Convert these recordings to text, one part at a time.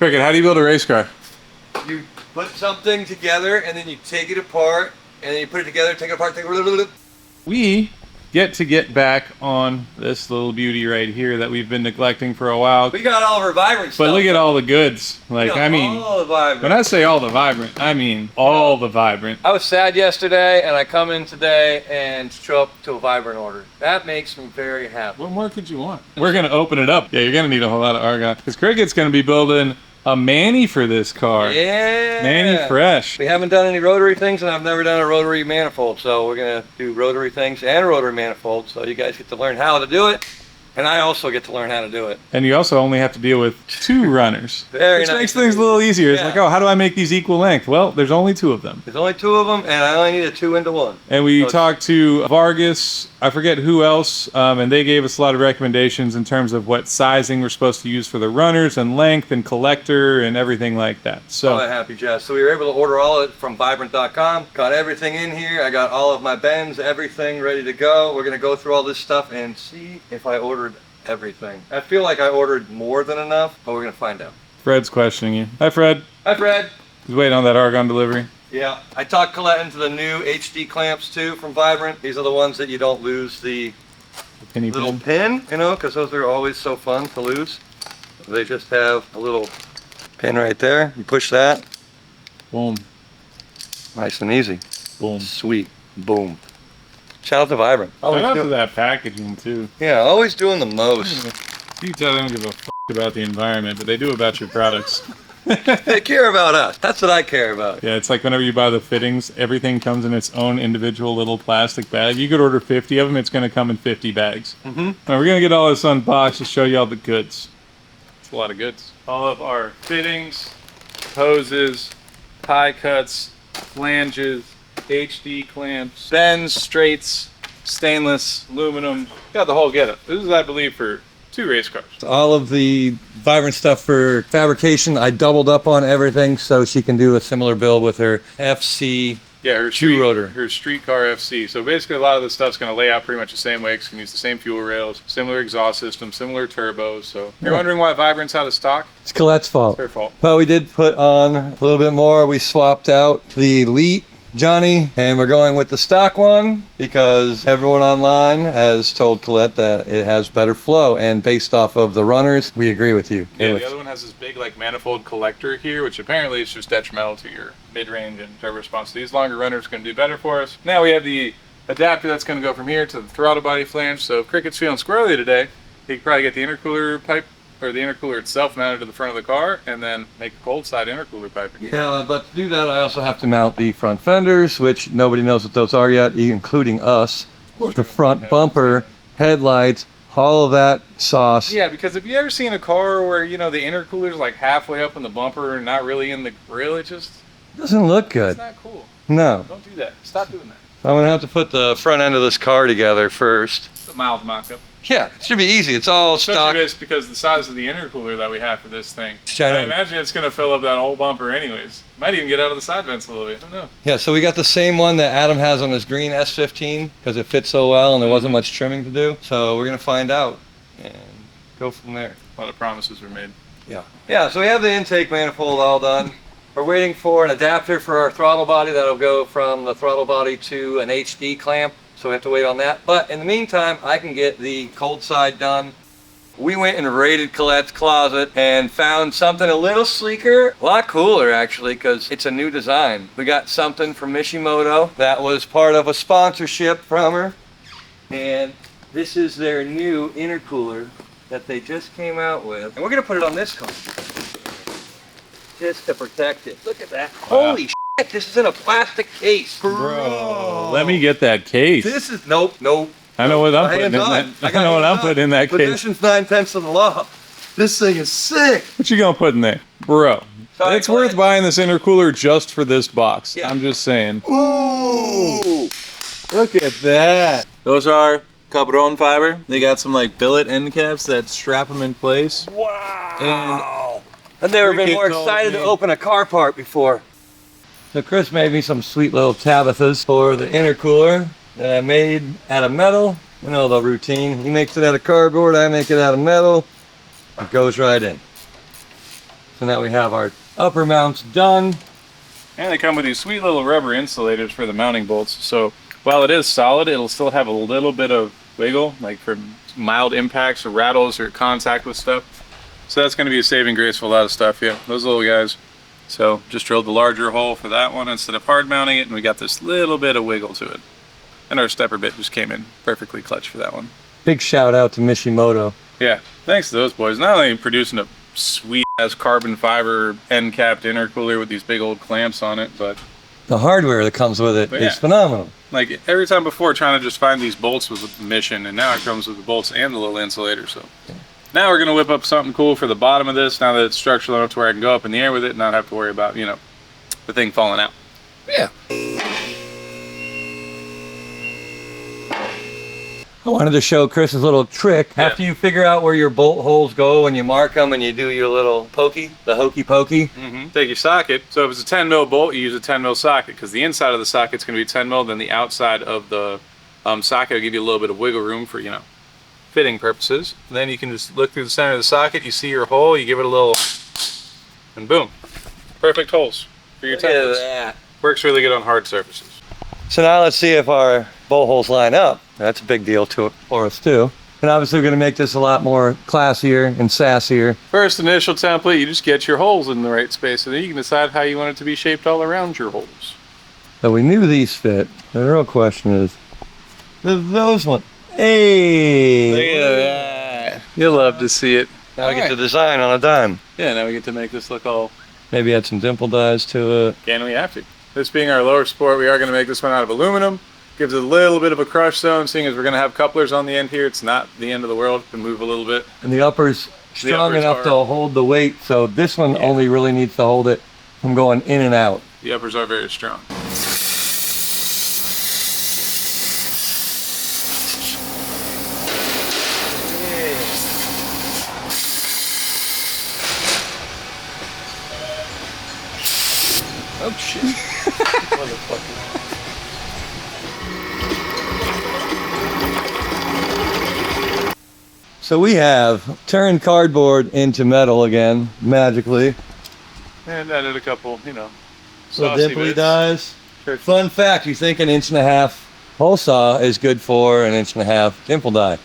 Cricket, how do you build a race car? You put something together and then you take it apart and then you put it together, take it apart, take it. We get back on this little beauty right here that we've been neglecting for a while. We got all of our vibrant stuff. But look at all the goods. Like, I mean, all the vibrant. when I say all the vibrant, I mean all the vibrant. I was sad yesterday and I come in today and show up to a vibrant order. That makes me very happy. What more could you want? We're going to open it up. Yeah, you're going to need a whole lot of argon. Because Cricket's going to be building a Mani for this car. Yeah. Mani fresh. We haven't done any rotary things, and I've never done a rotary manifold, so we're gonna do rotary things and rotary manifold, so you guys get to learn how to do it, and I also get to learn how to do it. And you also only have to deal with 2 runners. Very which nice. makes things a little easier. It's Yeah. like, oh, how do I make these equal length? Well, there's only 2 of them. There's only 2 of them, and I only need a 2-into-1. And we So talked to Vargas, I forget who else, and they gave us a lot of recommendations in terms of what sizing we're supposed to use for the runners and length and collector and everything like that. So all that happy jazz. So we were able to order all of it from Vibrant.com. Got everything in here. I got all of my bends, everything ready to go. We're gonna go through all this stuff and see if I ordered everything. I feel like I ordered more than enough, but we're gonna find out. Fred's questioning you. Hi, Fred. Hi, Fred. He's waiting on that argon delivery. Yeah, I talked Collete into the new HD clamps too from Vibrant. These are the ones that you don't lose the Penny little pin. pin, you know, because those are always so fun to lose. They just have a little pin right there. You push that. Boom. Nice and easy. Boom. Sweet. Boom. Shout out to Vibrant. Shout out to that packaging, too. Yeah, always doing the most. You can tell they don't give a f about the environment, but they do about your products. They care about us. That's what I care about. Yeah, it's like whenever you buy the fittings, everything comes in its own individual little plastic bag. You could order 50 of them, it's going to come in 50 bags. Now, we're going to get all this unboxed to show you all the goods. It's a lot of goods. All of our fittings, hoses, tie cuts, flanges, HD clamps, bends, straights, stainless, aluminum. Got the whole getup. This is, I believe, for 2 race cars. All of the Vibrant stuff for fabrication, I doubled up on everything so she can do a similar build with her FC. Yeah, her streetcar FC. So basically, a lot of the stuff's going to lay out pretty much the same way. It's going to use the same fuel rails, similar exhaust system, similar turbos. So if you're wondering why Vibrant's out of stock, It's Colette's fault. it's her fault. But we did put on a little bit more. We swapped out the Elite Johnny, and we're going with the stock one because everyone online has told Collete that it has better flow, and based off of the runners, we agree with you. Yeah, the other one has this big like manifold collector here, which apparently is just detrimental to your mid-range and turbo response. So these longer runners are going to do better for us. Now we have the adapter that's going to go from here to the throttle body flange. So if Cricket's feeling squirrely today, he could probably get the intercooler pipe or the intercooler itself mounted to the front of the car and then make a cold side intercooler piping. Yeah, but to do that, I also have to mount the front fenders, which nobody knows what those are yet, including us. The front bumper, headlights, all of that sauce. Yeah, because have you ever seen a car where, you know, the intercooler's like halfway up in the bumper and not really in the grill? It just Doesn't look good. it's not cool. No. Don't do that. Stop doing that. I'm gonna have to put the front end of this car together first. It's a mild mock-up. Yeah, it should be easy. It's all stock. Especially because the size of the intercooler that we have for this thing. I Giant. imagine it's going to fill up that whole bumper anyways. Might even get out of the side vents a little bit. I don't know. Yeah, so we got the same one that Adam has on his green S15 because it fits so well and there wasn't much trimming to do. So we're gonna find out and go from there. A lot of promises were made. Yeah. Yeah, so we have the intake manifold all done. We're waiting for an adapter for our throttle body that'll go from the throttle body to an HD clamp. So we have to wait on that. But in the meantime, I can get the cold side done. We went and raided Colette's closet and found something a little sleeker, a lot cooler actually, because it's a new design. We got something from Mishimoto that was part of a sponsorship from her. And this is their new intercooler that they just came out with. And we're gonna put it on this car just to protect it. Look at that. Wow. Holy shit, this is in a plastic case. Bro, let me get that case. This is, nope. I know what I'm putting in Hands that. on. I know what I'm putting in that case. Position's 9/10 of the law. This thing is sick. What you gonna put in there? Bro, Sorry, it's go worth ahead. buying this intercooler just for this box. Yeah. I'm just saying. Ooh. Look at that. Those are Cabron fiber. They got some like billet end caps that strap them in place. Wow. I've never been more Cricket told excited to me. open a car part before. So Chris made me some sweet little Tabithas for the intercooler that I made out of metal. You know the routine. He makes it out of cardboard, I make it out of metal. It goes right in. So now we have our upper mounts done. And they come with these sweet little rubber insulators for the mounting bolts. So while it is solid, it'll still have a little bit of wiggle, like for mild impacts or rattles or contact with stuff. So that's going to be a saving grace for a lot of stuff. Yeah, those little guys. So just drilled the larger hole for that one instead of hard mounting it, and we got this little bit of wiggle to it. And our stepper bit just came in perfectly clutch for that one. Big shout out to Mishimoto. Yeah, thanks to those boys. Not only producing a sweet ass carbon fiber end capped intercooler with these big old clamps on it, but the hardware that comes with it is phenomenal. Like every time before, trying to just find these bolts was a mission, and now it comes with the bolts and the little insulator. So now we're gonna whip up something cool for the bottom of this. Now that it's structural enough to where I can go up in the air with it and not have to worry about, you know, the thing falling out. Yeah. I wanted to show Chris's little trick. Yeah. After you figure out where your bolt holes go and you mark them and you do your little pokey, the hokey pokey. Take your socket. So if it's a 10 mil bolt, you use a 10 mil socket because the inside of the socket's going to be 10 mil. Then the outside of the socket will give you a little bit of wiggle room for, you know, fitting purposes. And then you can just look through the center of the socket. You see your hole. You give it a little, and boom, perfect holes for your templates. Look at that. Works really good on hard surfaces. So now let's see if our bolt holes line up. That's a big deal for us too. And obviously we're going to make this a lot more classier and sassier. First initial template, you just get your holes in the right space, and then you can decide how you want it to be shaped all around your holes. So we knew these fit. The real question is, those ones. Hey! Look at that. You'll love to see it. Now we get to design on a dime. Yeah, now we get to make this look all... Maybe add some dimple dies to it. Can we have to? This being our lower sport, we are going to make this one out of aluminum. Gives it a little bit of a crush zone, seeing as we're going to have couplers on the end here. It's not the end of the world. It can move a little bit. And the upper's strong enough to hold the weight, so this one only really needs to hold it from going in and out. The uppers are very strong. Oh shit. Motherfucker. So we have turned cardboard into metal again, magically. And added a couple, you know, Little saucy dimply bits. dies. Sure. Fun fact, you think an 1.5" hole saw is good for an 1.5" dimple die.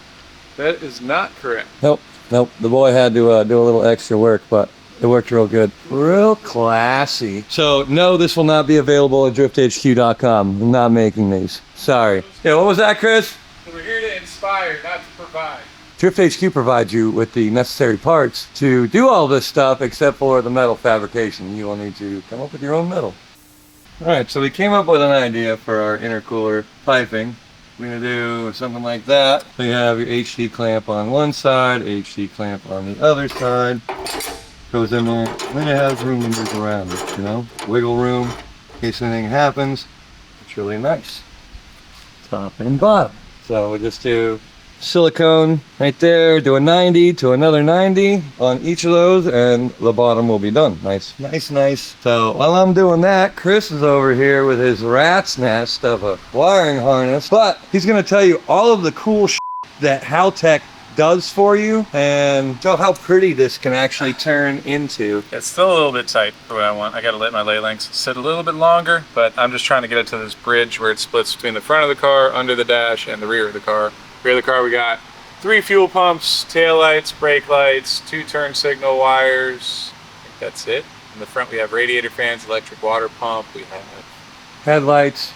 That is not correct. Nope. The boy had to do a little extra work, but it worked real good. Real classy. So no, this will not be available at drifthq.com. I'm not making these. Sorry. Yeah, what was that, Chris? We're here to inspire, not to provide. Drift HQ provides you with the necessary parts to do all this stuff except for the metal fabrication. You will need to come up with your own metal. Alright, so we came up with an idea for our intercooler piping. We're going to do something like that. So you have your HD clamp on one side, HD clamp on the other side. Goes in there, and then it has room to move around it, you know? Wiggle room in case anything happens. It's really nice. Top and bottom. So we just do silicone right there, do a 90 to another 90 on each of those, and the bottom will be done. Nice. So while I'm doing that, Chris is over here with his rat's nest of a wiring harness, but he's going to tell you all of the cool that Haltech does for you and show how pretty this can actually turn into. It's still a little bit tight for what I want. I got to let my lay lengths sit a little bit longer, but I'm just trying to get it to this bridge where it splits between the front of the car, under the dash, and the rear of the car. Rear of the car, we got 3 fuel pumps, tail lights, brake lights, 2 turn signal wires. I think that's it. In the front, we have radiator fans, electric water pump. We have Headlights,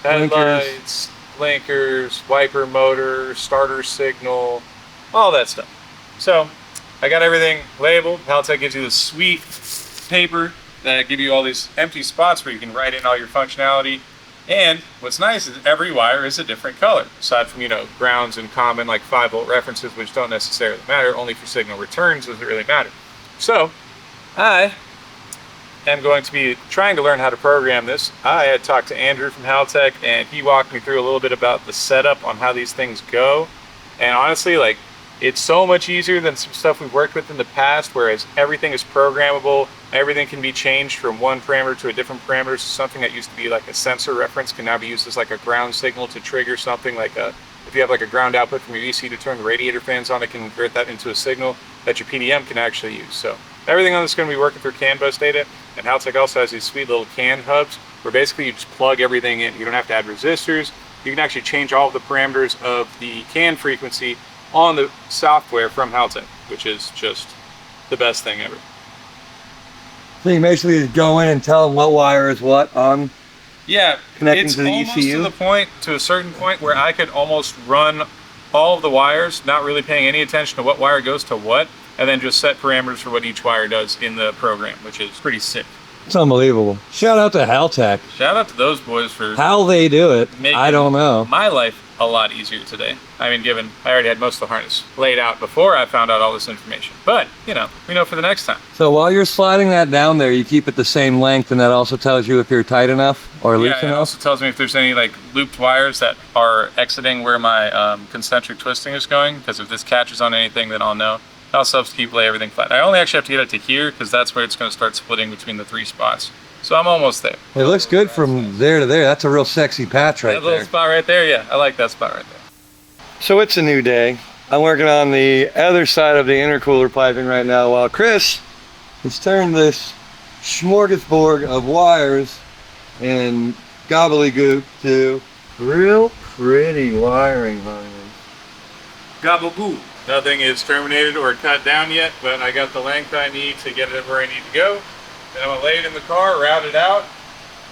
blinkers, wiper motor, starter signal, all that stuff. So I got everything labeled. Haltech gives you this sweet paper that give you all these empty spots where you can write in all your functionality. And what's nice is every wire is a different color, aside from, you know, grounds and common like 5-volt references, which don't necessarily matter. Only for signal returns does it really matter. So I am going to be trying to learn how to program this. I had talked to Andrew from Haltech, and he walked me through a little bit about the setup on how these things go. And honestly, like, it's so much easier than some stuff we've worked with in the past, whereas everything is programmable, everything can be changed from one parameter to a different parameter. So something that used to be like a sensor reference can now be used as like a ground signal to trigger something like if you have like a ground output from your EC to turn the radiator fans on, it can convert that into a signal that your PDM can actually use. So Everything on this is going to be working through CAN bus data, and Haltech also has these sweet little CAN hubs where basically you just plug everything in. You don't have to add resistors. You can actually change all of the parameters of the CAN frequency on the software from Haltech, which is just the best thing ever. So you basically go in and tell them what wire is what on. Yeah, connecting it's to the almost ECU? to the point, to a certain point, where I could almost run all of the wires, not really paying any attention to what wire goes to what, and then just set parameters for what each wire does in the program, which is pretty sick. It's unbelievable. Shout out to Haltech. Shout out to those boys for How they do it, making I don't know. my life a lot easier today. I mean, given I already had most of the harness laid out before I found out all this information. But, you know, we know for the next time. So while you're sliding that down there, you keep it the same length, and that also tells you if you're tight enough or loose Yeah, it enough? also tells me if there's any like looped wires that are exiting where my concentric twisting is going, because if this catches on anything, then I'll know. It also helps keep lay everything flat. I only actually have to get it to here, because that's where it's going to start splitting between the 3 spots. So I'm almost there. It looks good from there to there. That's a real sexy patch right That little there. spot right there, yeah, I like that spot right there. So it's a new day. I'm working on the other side of the intercooler piping right now, while Chris has turned this smorgasbord of wires and gobbledygook to real pretty wiring harness. Gabagoo. Nothing is terminated or cut down yet, but I got the length I need to get it where I need to go. Then I'm gonna lay it in the car, route it out,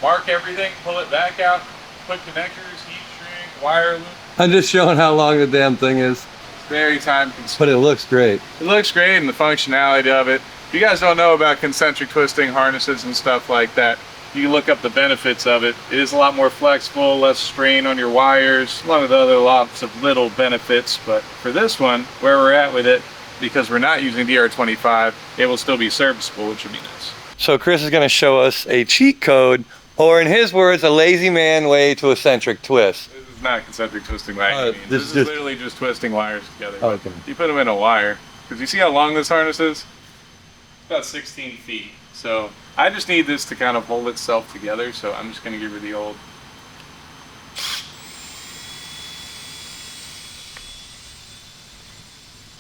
mark everything, pull it back out, put connectors, heat shrink, wire loop. I'm just showing how long the damn thing is, Very time consuming. but it looks great. It looks great, and the functionality of it. If you guys don't know about concentric twisting harnesses and stuff like that, you can look up the benefits of it. It is a lot more flexible, less strain on your wires, along with other lots of little benefits. But for this one, where we're at with it, because we're not using DR25, it will still be serviceable, which would be nice. So Chris is going to show us a cheat code, or in his words, a lazy man way to eccentric twist. This is not concentric twisting by any means. this This is is literally just twisting wires together. Oh, okay. You put them in a wire, because you see how long this harness is? It's about 16 feet. So I just need this to kind of hold itself together, so I'm just going to give her the old.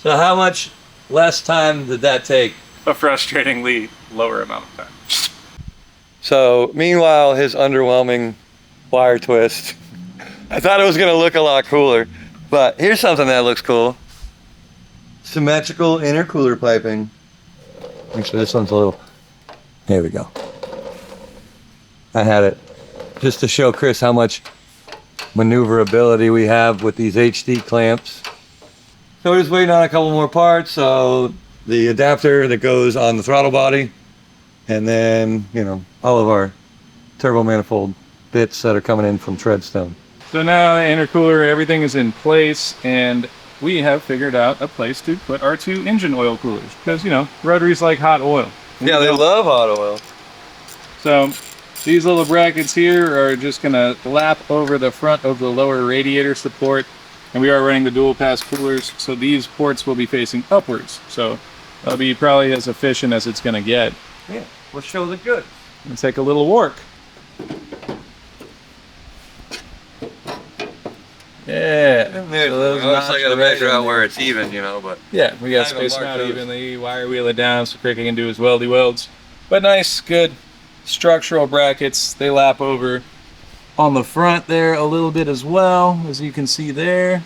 So how much less time did that take? A frustratingly lower amount of time. So meanwhile, his underwhelming wire twist, I thought it was going to look a lot cooler, but here's something that looks cool. Symmetrical intercooler piping. Actually, this one's a little, here we go. I had it just to show Chris how much maneuverability we have with these HD clamps. So we're just waiting on a couple more parts. So the adapter that goes on the throttle body, and then, you know, all of our turbo manifold bits that are coming in from Treadstone. So now the intercooler, everything is in place, and we have figured out a place to put our 2 engine oil coolers, because, you know, Rotary's like hot oil. Yeah, they love hot oil. So these little brackets here are just gonna lap over the front of the lower radiator support, and we are running the dual pass coolers, so these ports will be facing upwards. So that'll be probably as efficient as it's gonna get. Yeah, we'll show the good. Let's take a little work. Yeah. So those I gotta measure out where it's even, you know, but Yeah, we got I haven't space them marked out those. evenly, wire wheel it down so Crick can do his weldy welds. But nice, good structural brackets. They lap over on the front there a little bit as well, as you can see there.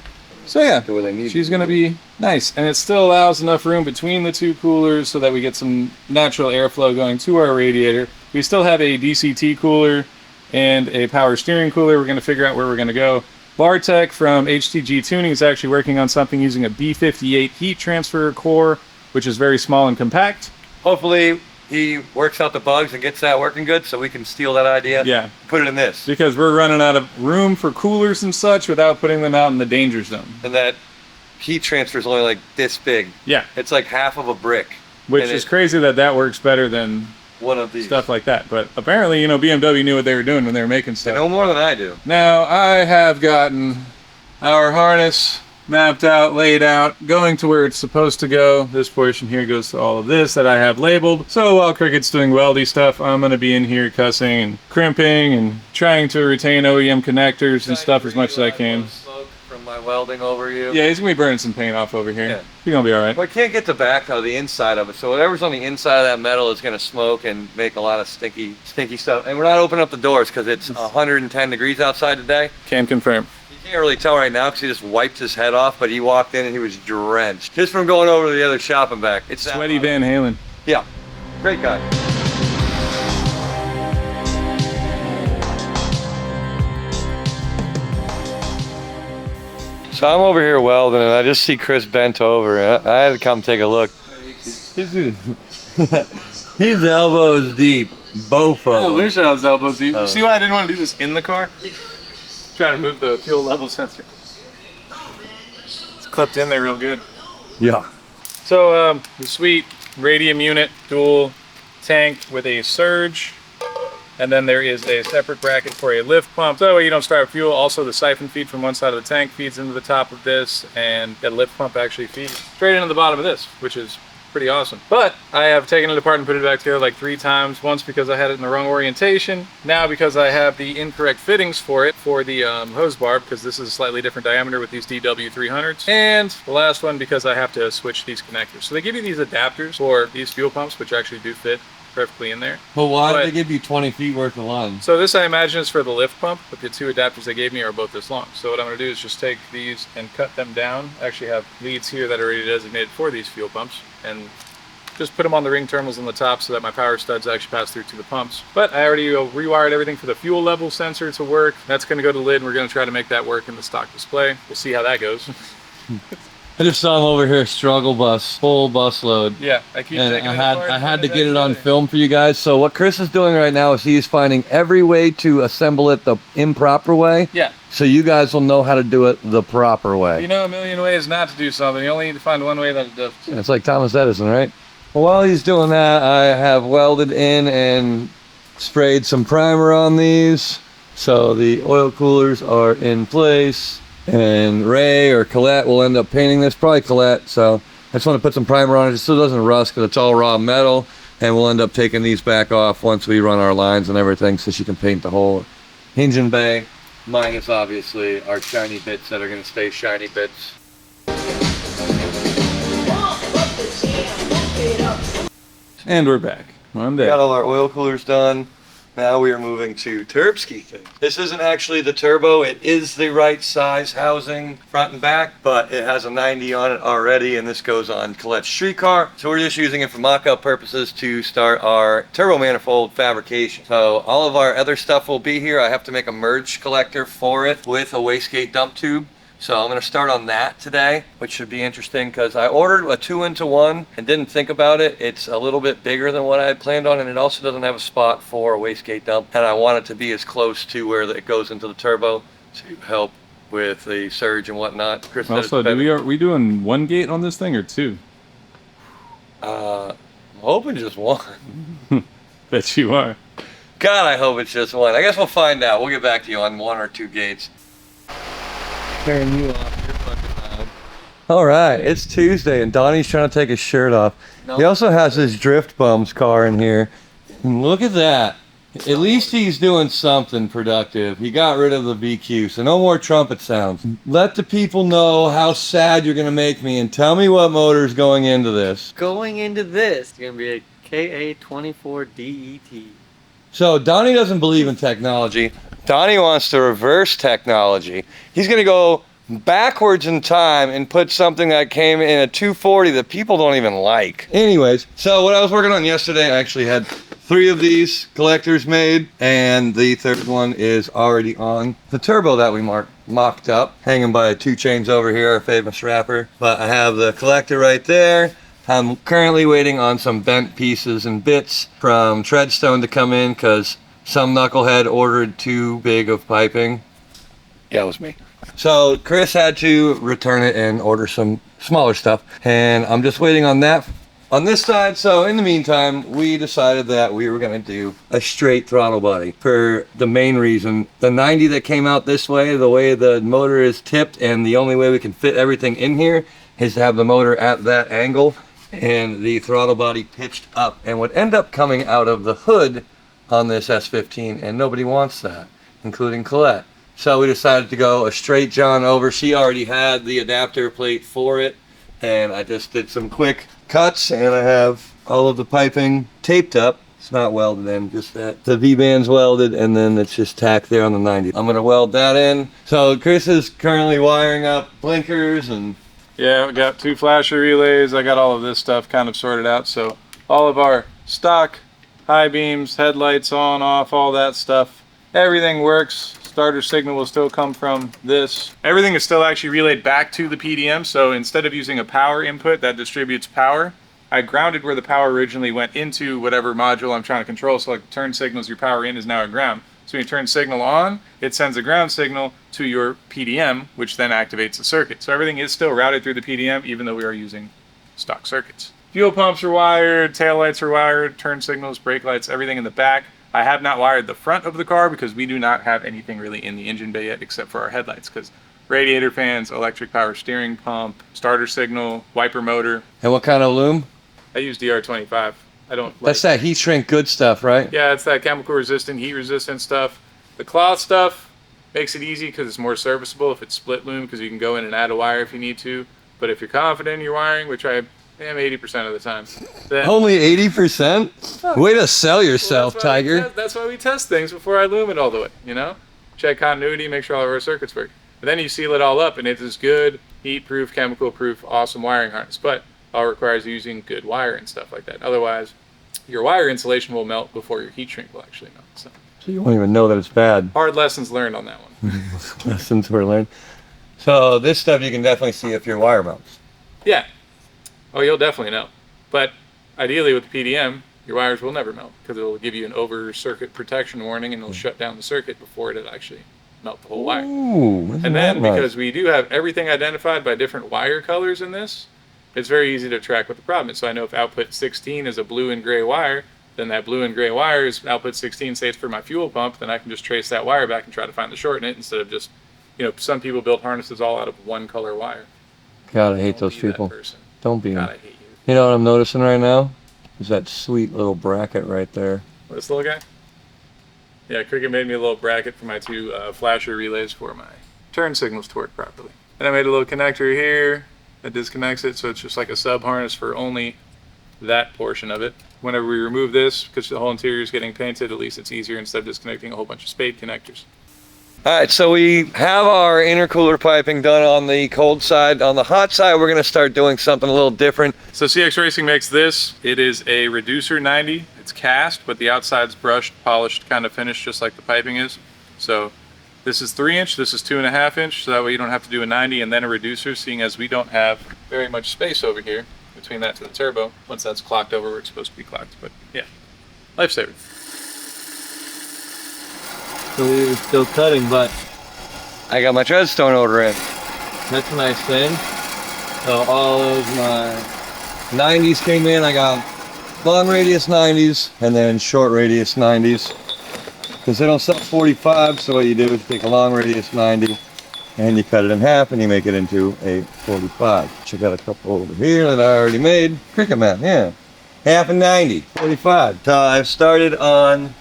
So yeah, where they need she's gonna be nice. And it still allows enough room between the 2 coolers so that we get some natural airflow going to our radiator. We still have a DCT cooler and a power steering cooler. We're gonna figure out where we're gonna go. Bartek from HTG Tuning is actually working on something using a B58 heat transfer core, which is very small and compact. Hopefully he works out the bugs and gets that working good, so we can steal that idea. Yeah. Put it in this, Because we're running out of room for coolers and such without putting them out in the danger zone. and that heat transfer is only like this big. Yeah. It's like half of a brick. Which And is it- crazy that works better than One of these. stuff like that. But apparently, you know, BMW knew what they were doing when they were making They stuff. know more than I do. Now, I have gotten our harness mapped out, laid out, going to where it's supposed to go. This portion here goes to all of this that I have labeled. So while Cricket's doing weldy stuff, I'm going to be in here cussing and crimping and trying to retain OEM connectors and stuff as much as I can. Smoke from my welding over you. Yeah, he's gonna be burning some paint off over here. Yeah. You're gonna be all right. But I can't get the back out of the inside of it, so whatever's on the inside of that metal is going to smoke and make a lot of stinky stuff. And we're not opening up the doors because it's 110 degrees outside today. Can confirm. You can't really tell right now because he just wiped his head off, but he walked in and he was drenched just from going over to the other shop and back. It's Sweaty Van Halen. Yeah, great guy. So I'm over here welding and I just see Chris bent over. I had to come take a look. He's elbows deep, both of I them. wish I was elbows deep. Oh. See why I didn't want to do this in the car? Trying to move the fuel level sensor. It's clipped in there real good. Yeah. So the sweet radium unit, dual tank with a surge. And then there is a separate bracket for a lift pump. So that way you don't starve fuel. Also the siphon feed from one side of the tank feeds into the top of this, and that lift pump actually feeds straight into the bottom of this, which is pretty awesome. But I have taken it apart and put it back together like 3 times. Once because I had it in the wrong orientation. Now because I have the incorrect fittings for it for the hose bar, because this is a slightly different diameter with these DW300s. And the last one because I have to switch these connectors. So they give you these adapters for these fuel pumps, which actually do fit perfectly in there. But why did they give you 20 feet worth of line? So this I imagine is for the lift pump, but the 2 adapters they gave me are both this long. So what I'm going to do is just take these and cut them down. I actually have leads here that are already designated for these fuel pumps, and just put them on the ring terminals on the top so that my power studs actually pass through to the pumps. But I already rewired everything for the fuel level sensor to work. That's going to go to the lid, and we're going to try to make that work in the stock display. We'll see how that goes. I just saw him over here struggle bus, full bus load. Yeah, I keep And taking it I apart had to and get it on everything. film for you guys. So what Chris is doing right now is he's finding every way to assemble it the improper way. Yeah. So you guys will know how to do it the proper way. You know a million ways not to do something. You only need to find one way that it does. It's like Thomas Edison, right? Well, while he's doing that, I have welded in and sprayed some primer on these. So the oil coolers are in place. And Ray or Collete will end up painting this, probably Collete. So I just want to put some primer on it just so it doesn't rust, because it's all raw metal. And we'll end up taking these back off once we run our lines and everything, so she can paint the whole engine bay. Minus obviously our shiny bits that are going to stay shiny bits. And we're back. One day. Got all our oil coolers done. Now we are moving to turbski things. This isn't actually the turbo. It is the right size housing front and back, but it has a 90 on it already, and this goes on Colette's streetcar. So we're just using it for mock-up purposes to start our turbo manifold fabrication. So all of our other stuff will be here. I have to make a merge collector for it with a wastegate dump tube. So I'm going to start on that today, which should be interesting because I ordered a 2-into-1 and didn't think about it. It's a little bit bigger than what I had planned on, and it also doesn't have a spot for a wastegate dump. And I want it to be as close to where it goes into the turbo to help with the surge and whatnot. Chris said Also, it's better. are we doing 1 gate on this thing or 2? I'm hoping just 1. Bet you are. God, I hope it's just 1. I guess we'll find out. We'll get back to you on 1 or 2 gates. Turn you off. You're fucking loud. All right, it's Tuesday and Donnie's trying to take his shirt off. No. He also has his Drift Bums car in here. And look at that. At least he's doing something productive. He got rid of the VQ, so no more trumpet sounds. Let the people know how sad you're going to make me and tell me what motor's going into this. Going into this, it's gonna be a KA24DET. So Donnie doesn't believe in technology. Donnie wants to reverse technology. He's going to go backwards in time and put something that came in a 240 that people don't even like. Anyways, so what I was working on yesterday, I actually had 3 of these collectors made, and the 3rd one is already on the turbo that we mocked up, hanging by 2 chains over here, our famous wrapper. But I have the collector right there. I'm currently waiting on some bent pieces and bits from Treadstone to come in because some knucklehead ordered too big of piping. Yeah, it was me. So Chris had to return it and order some smaller stuff, and I'm just waiting on that on this side. So in the meantime, we decided that we were going to do a straight throttle body for the main reason. The 90 that came out this way, the way the motor is tipped, and the only way we can fit everything in here is to have the motor at that angle and the throttle body pitched up, and would end up coming out of the hood on this S15, and nobody wants that, including Collete. So we decided to go a straight John over. She already had the adapter plate for it, and I just did some quick cuts, and I have all of the piping taped up. It's not welded in, just that the V-band's welded, and then it's just tacked there on the 90. I'm gonna weld that in. So Chris is currently wiring up blinkers and Yeah, we got 2 flasher relays. I got all of this stuff kind of sorted out. So all of our stock high beams, headlights on, off, all that stuff, everything works. Starter signal will still come from this. Everything is still actually relayed back to the PDM. So instead of using a power input that distributes power, I grounded where the power originally went into whatever module I'm trying to control. So like turn signals, your power in is now a ground. So when you turn signal on, it sends a ground signal to your PDM, which then activates the circuit. So everything is still routed through the PDM, even though we are using stock circuits. Fuel pumps are wired, tail lights are wired, turn signals, brake lights, everything in the back. I have not wired the front of the car because we do not have anything really in the engine bay yet except for our headlights, because radiator fans, electric power steering pump, starter signal, wiper motor. And what kind of loom? I use DR25. I don't like... That's that heat shrink good stuff, right? Yeah, it's that chemical resistant, heat resistant stuff. The cloth stuff makes it easy because it's more serviceable if it's split loom, because you can go in and add a wire if you need to. But if you're confident in your wiring, which I am 80% of the time, then... Only 80%? Way to sell yourself, Well, that's why Tiger. that's why we test things before I loom it all the way, you know? Check continuity, make sure all of our circuits work. But then you seal it all up, and it's this good, heat-proof, chemical-proof, awesome wiring harness. But all requires using good wire and stuff like that. Otherwise, your wire insulation will melt before your heat shrink will actually melt. So So you won't even know that it's bad. hard lessons learned on that one. Lessons were learned. So this stuff you can definitely see if your wire melts. Yeah. Oh, you'll definitely know. But ideally with the PDM, your wires will never melt because it'll give you an over-circuit protection warning, and it'll shut down the circuit before it'll actually melt the whole wire. Ooh, And then because we do have everything identified by different wire colors in this, it's very easy to track what the problem is. So I know if output 16 is a blue and gray wire, then that blue and gray wire is output 16, say it's for my fuel pump, then I can just trace that wire back and try to find the short in it instead of just, you know, some people build harnesses all out of one color wire. God, I hate Don't those be that people. person. Don't be God, them. I hate you. You know what I'm noticing right now? Is that sweet little bracket right there. This little guy? Yeah, Cricket made me a little bracket for my 2 flasher relays for my turn signals to work properly. And I made a little connector here that disconnects it, so it's just like a sub harness for only that portion of it. Whenever we remove this, because the whole interior is getting painted, at least it's easier instead of disconnecting a whole bunch of spade connectors. All right, so we have our intercooler piping done on the cold side. On the hot side, we're gonna start doing something a little different. So CX Racing makes this. It is a reducer 90. It's cast, but the outside's brushed, polished, kind of finished, just like the piping is. So this is 3-inch, this is 2.5-inch, so that way you don't have to do a 90 and then a reducer, seeing as we don't have very much space over here between that to the turbo. Once that's clocked over where it's supposed to be clocked, but yeah, lifesaver. So we were still cutting, but I got my treadstone order in. that's a nice thing. So all of my 90s came in. I got long radius 90s and then short radius 90s. Because they don't sell 45, so what you do is take a long radius 90 and you cut it in half and you make it into a 45. Check out a couple over here that I already made. Cricket man, yeah. Half and 90, 45. So I've started on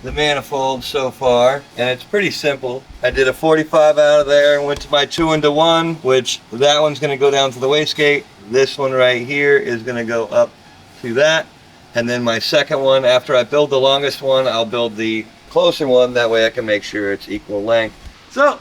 the manifold so far, and it's pretty simple. I did a 45 out of there and went to my 2-into-1, which that one's gonna go down to the wastegate. This one right here is gonna go up to that. And then my second one, after I build the longest one, I'll build the closer one. That way I can make sure it's equal length. So,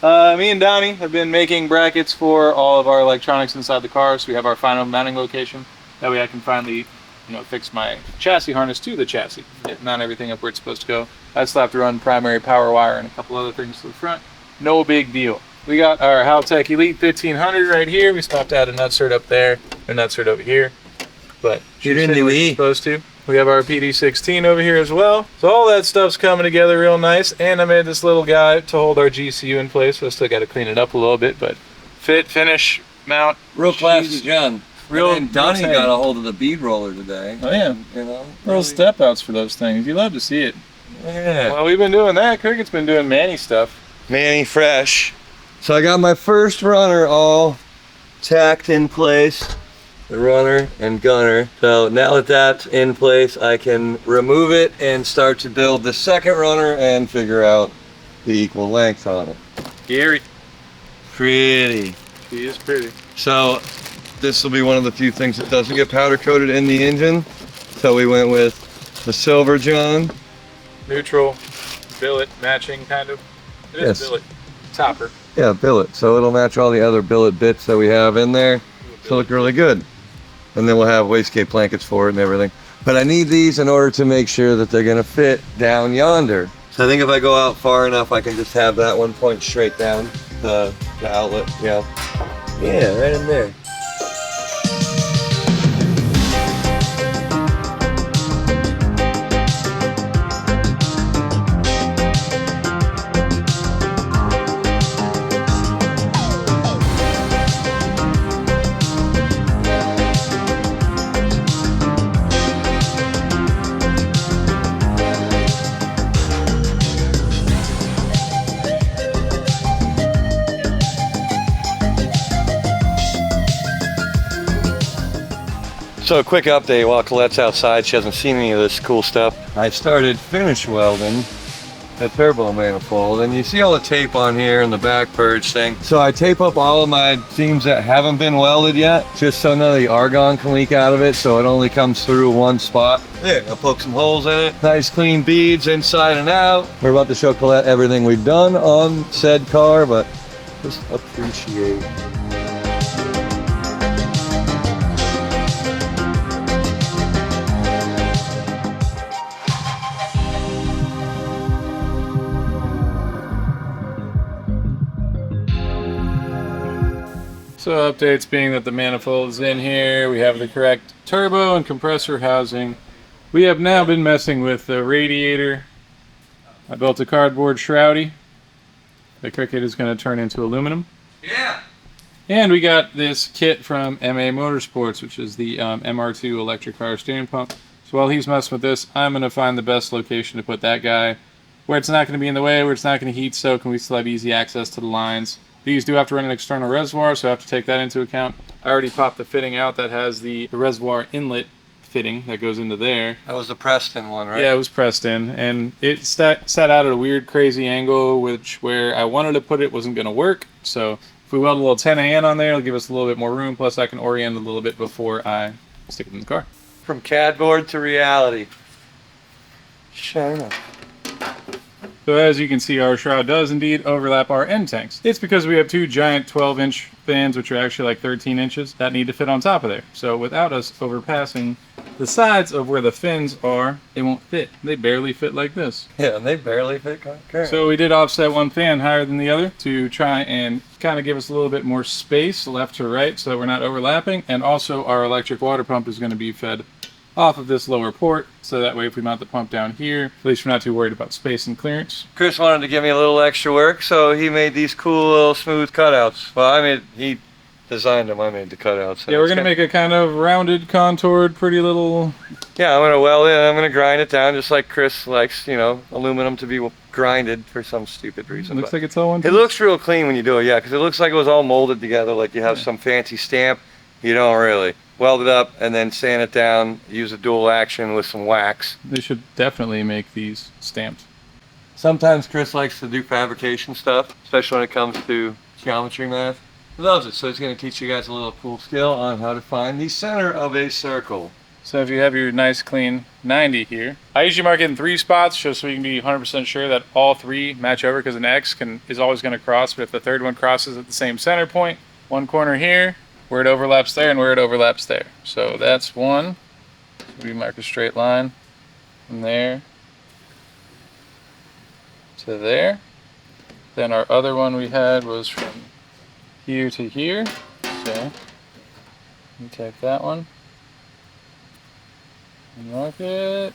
me and Donnie have been making brackets for all of our electronics inside the car, so we have our final mounting location. That way I can finally, you know, fix my chassis harness to the chassis, mount everything up where it's supposed to go. I still have to run primary power wire and a couple other things to the front. No big deal. We got our Haltech Elite 1500 right here. We stopped at a nutsert up there, a nutsert over here. But You didn't do E. supposed to. We have our PD16 over here as well. So all that stuff's coming together real nice. And I made this little guy to hold our GCU in place. So I still got to clean it up a little bit, but fit, finish, mount. Real classy, Jeez. John. Real And Donnie insane. got a hold of the bead roller today. Oh yeah, You know, little step outs for those things. You love to see it. Yeah. Well, we've been doing that. Cricket's been doing Manny stuff. Manny fresh. So I got my first runner all tacked in place. The runner and gunner. So now that that's in place, I can remove it and start to build the second runner and figure out the equal length on it. Gary. Pretty. She is pretty. So this will be one of the few things that doesn't get powder coated in the engine. So we went with the silver John. Neutral, billet, matching kind of. It is Yes. billet. Topper. Yeah, billet. So it'll match all the other billet bits that we have in there. So look really good. And then we'll have wastegate blankets for it and everything. But I need these in order to make sure that they're gonna fit down yonder. So I think if I go out far enough, I can just have that one point straight down the outlet. Yeah. Yeah, right in there. So a quick update while Colette's outside. She hasn't seen any of this cool stuff. I started finish welding the turbo manifold, and you see all the tape on here and the back purge thing. So I tape up all of my seams that haven't been welded yet, just so none of the argon can leak out of it, so it only comes through one spot. There, I'll poke some holes in it. Nice clean beads inside and out. We're about to show Colette everything we've done on said car, but just appreciate. So updates being that the manifold is in here, we have the correct turbo and compressor housing. We have now been messing with the radiator. I built a cardboard shroudy. The Cricket is going to turn into aluminum. Yeah. And we got this kit from MA Motorsports, which is the MR2 electric power steering pump. So while he's messing with this, I'm going to find the best location to put that guy, where it's not going to be in the way, where it's not going to heat soak, and we still have easy access to the lines. These do have to run an external reservoir, so I have to take that into account. I already popped the fitting out that has the reservoir inlet fitting that goes into there. That was the Preston one, right? Yeah, it was pressed in, and it sat out at a weird, crazy angle, where I wanted to put it wasn't going to work. So if we weld a little 10AN on there, it'll give us a little bit more room, plus I can orient a little bit before I stick it in the car. From CAD to reality. Shut up. So as you can see, our shroud does indeed overlap our end tanks. It's because we have two giant 12-inch fans, which are actually like 13 inches, that need to fit on top of there. So without us overpassing the sides of where the fins are, they won't fit. They barely fit like this. Yeah, and they barely fit concurrent. So we did offset one fan higher than the other to try and kind of give us a little bit more space left to right so that we're not overlapping. And also our electric water pump is going to be fed off of this lower port, so that way if we mount the pump down here, at least we're not too worried about space and clearance. Chris wanted to give me a little extra work, so he made these cool little smooth cutouts. Well, he designed them, I made the cutouts. Yeah, we're going to make a kind of rounded, contoured, pretty little... Yeah, I'm going to weld it and I'm going to grind it down just like Chris likes, aluminum to be grinded for some stupid reason. It looks like it's all one piece. It looks real clean when you do it, yeah, because it looks like it was all molded together, like you have some fancy stamp. You don't really. Weld it up and then sand it down, use a dual action with some wax. They should definitely make these stamped. Sometimes Chris likes to do fabrication stuff, especially when it comes to geometry math. He loves it, so he's going to teach you guys a little cool skill on how to find the center of a circle. So if you have your nice clean 90 here, I usually mark it in 3 spots just so we can be 100% sure that all 3 match over, because an X is always going to cross, but if the third one crosses at the same center point, one corner here, where it overlaps there and where it overlaps there. So that's one. So we mark a straight line from there to there. Then our other one we had was from here to here. So we take that one and mark it.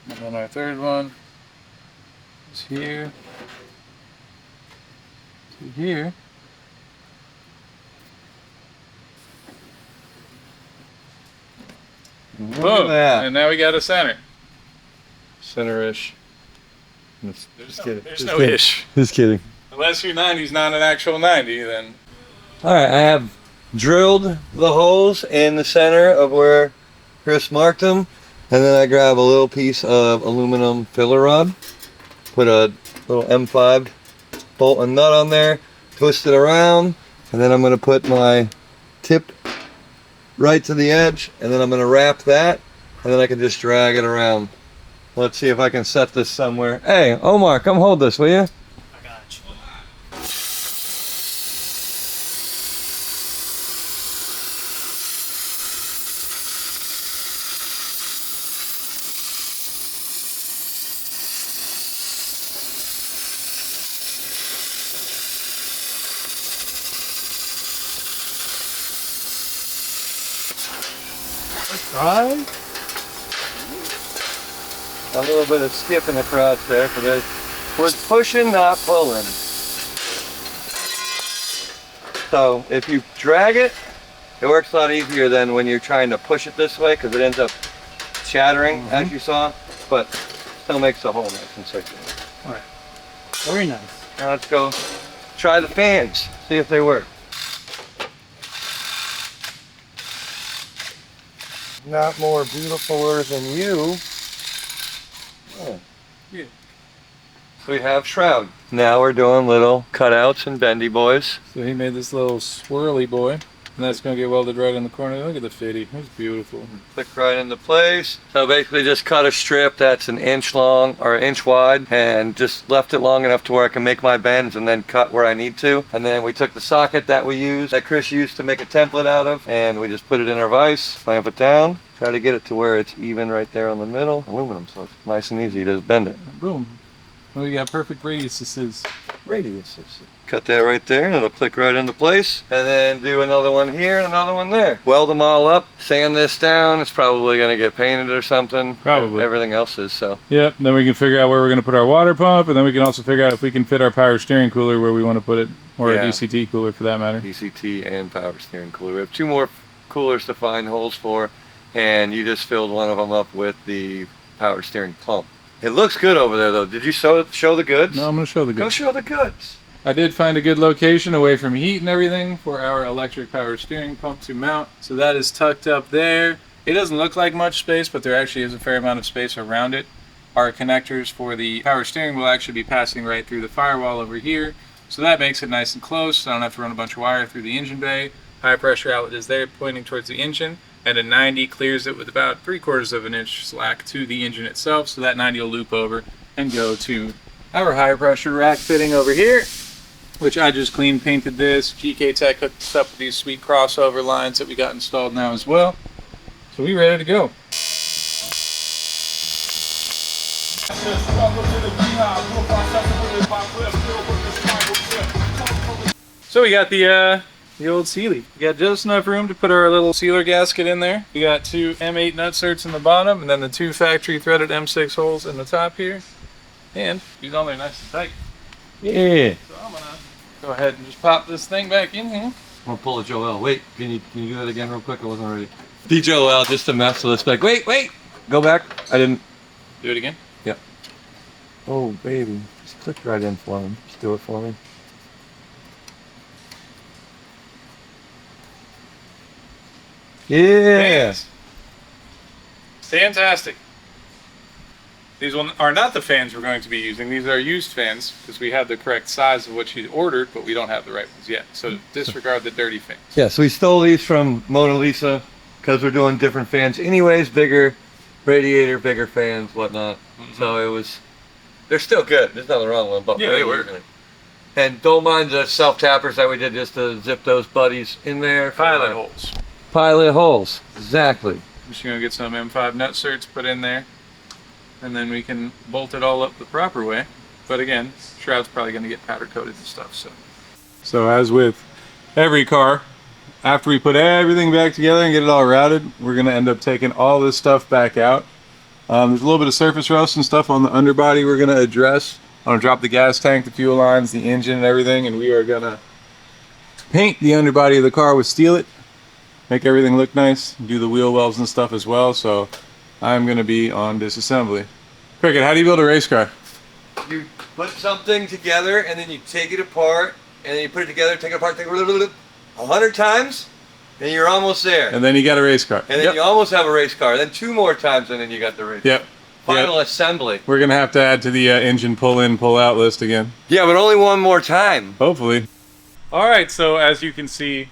And then our third one is here to here. Boom! And now we got a center. Center-ish. There's no ish. Just kidding. Unless your 90's not an actual 90, then... Alright, I have drilled the holes in the center of where Chris marked them, and then I grab a little piece of aluminum filler rod, put a little M5 bolt and nut on there, twist it around, and then I'm going to put my tip right to the edge, and then I'm going to wrap that, and then I can just drag it around. Let's see if I can set this somewhere. Hey, Omar, come hold this, will you? I got you. Right. A little bit of skipping across there, but it was pushing, not pulling. So if you drag it, it works a lot easier than when you're trying to push it this way, because it ends up shattering, as you saw, but still makes the hole nice and circular. All right. Very nice. Now let's go try the fans, see if they work. Not more beautifuler than you. Oh. Yeah. So we have Shroud. Now we're doing little cutouts and bendy boys. So he made this little swirly boy, and that's going to get welded right in the corner. Look at the fitty. It's beautiful. Click right into place. So basically just cut a strip that's an inch long or an inch wide and just left it long enough to where I can make my bends and then cut where I need to. And then we took the socket that we used, that Chris used to make a template out of, and we just put it in our vise, clamp it down, try to get it to where it's even right there on the middle. Aluminum, so it's nice and easy to just bend it. Boom. Well, you got perfect radiuses. Radiuses. Cut that right there and it'll click right into place. And then do another one here and another one there. Weld them all up, sand this down. It's probably going to get painted or something. Probably. Everything else is, so. Yep, then we can figure out where we're going to put our water pump, and then we can also figure out if we can fit our power steering cooler where we want to put it, or Yeah. a DCT cooler for that matter. DCT and power steering cooler. We have 2 more coolers to find holes for, and you just filled one of them up with the power steering pump. It looks good over there though. Did you show the goods? No, I'm going to show the Go goods. show the goods. I did find a good location away from heat and everything for our electric power steering pump to mount. So that is tucked up there. It doesn't look like much space, but there actually is a fair amount of space around it. Our connectors for the power steering will actually be passing right through the firewall over here. So that makes it nice and close. I don't have to run a bunch of wire through the engine bay. High pressure outlet is there pointing towards the engine, and a 90 clears it with about 3/4 of an inch slack to the engine itself. So that 90 will loop over and go to our high pressure rack fitting over here, which I just clean painted this. GK Tech hooked us up with these sweet crossover lines that we got installed now as well. So we ready to go. So we got the old Sealy. We got just enough room to put our little sealer gasket in there. We got 2 M8 nutserts in the bottom, and then the 2 factory threaded M6 holes in the top here. And these on there nice and tight. Yeah. So I'm gonna go ahead and just pop this thing back in here. I'm gonna pull a Joel. Wait, can you do that again real quick? I wasn't ready. D Joel just to mess with us back. Wait. Go back. I didn't. Do it again. Yep. Oh baby, just click right in for him. Just do it for me. Yeah. Fans. Fantastic. These are not the fans we're going to be using. These are used fans because we have the correct size of what you ordered, but we don't have the right ones yet. So disregard the dirty fans. Yeah, so we stole these from Mona Lisa because we're doing different fans anyways, bigger radiator, bigger fans, whatnot. So they're still good. There's nothing wrong with them. But Yeah, they work. And don't mind the self-tappers that we did just to zip those buddies in there. Pilot holes. Pilot holes, exactly. Just gonna get some M5 nutserts put in there, and then we can bolt it all up the proper way. But again, Shroud's probably gonna get powder coated and stuff. So as with every car, after we put everything back together and get it all routed, we're gonna end up taking all this stuff back out. There's a little bit of surface rust and stuff on the underbody we're gonna address. I'm gonna drop the gas tank, the fuel lines, the engine, and everything, and we are gonna paint the underbody of the car with Steel It. Make everything look nice, do the wheel wells and stuff as well. So I'm going to be on disassembly. Cricket, how do you build a race car? You put something together and then you take it apart and then you put it together, take it apart, take it 100 times and you're almost there. And then you got a race car. And then you almost have a race car. Then 2 more times and then you got the race car. Yep. final assembly. We're gonna have to add to the engine pull in, pull out list again. Yeah, but only one more time. Hopefully. All right, so as you can see,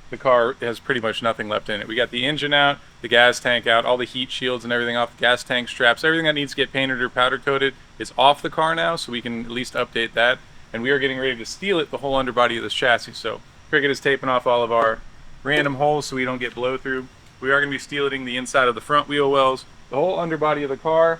the car has pretty much nothing left in it. We got the engine out, the gas tank out, all the heat shields and everything off the gas tank straps. Everything that needs to get painted or powder coated is off the car now, so we can at least update that. And we are getting ready to steel it, the whole underbody of this chassis. So Cricket is taping off all of our random holes so we don't get blow through. We are going to be steeling the inside of the front wheel wells, the whole underbody of the car,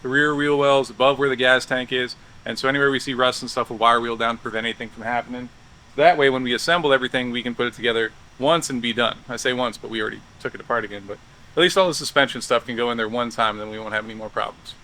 the rear wheel wells above where the gas tank is. And so anywhere we see rust and stuff, we'll wire wheel down to prevent anything from happening. That way, when we assemble everything, we can put it together once and be done. I say once, but we already took it apart again. But at least all the suspension stuff can go in there one time, then we won't have any more problems.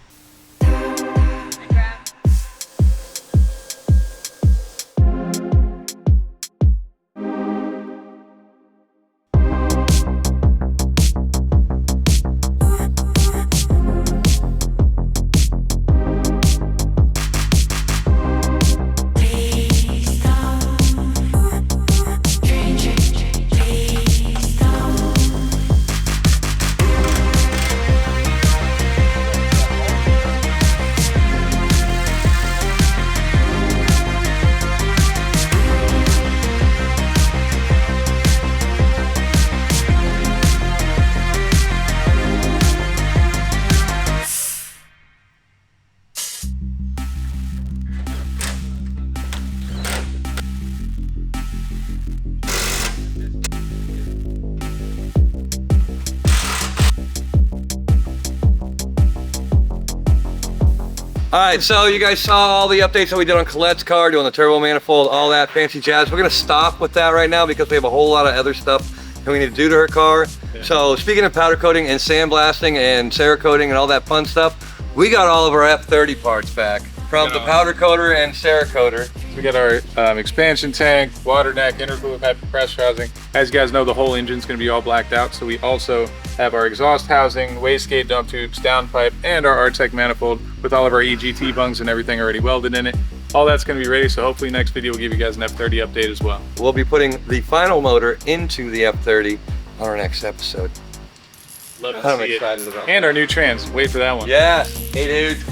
All right, so you guys saw all the updates that we did on Colette's car, doing the turbo manifold, all that fancy jazz. We're gonna stop with that right now because we have a whole lot of other stuff that we need to do to her car. Yeah. So speaking of powder coating and sandblasting and Cerakoting and all that fun stuff, we got all of our F30 parts back from the powder coater and Cerakoter. We got our expansion tank, water neck, intercooler pipe, pressure housing. As you guys know, the whole engine's gonna be all blacked out. So we also have our exhaust housing, wastegate dump tubes, downpipe, and our R-Tech manifold with all of our EGT bungs and everything already welded in it. All that's gonna be ready, so hopefully next video will give you guys an F30 update as well. We'll be putting the final motor into the F30 on our next episode. Love to see excited it. about And our new trans, wait for that one. Yeah, 8H.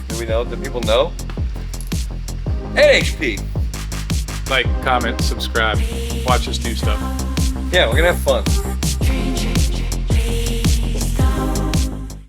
Do we know? Do people know? 8HP. Like, comment, subscribe, watch us do stuff. Yeah, we're gonna have fun.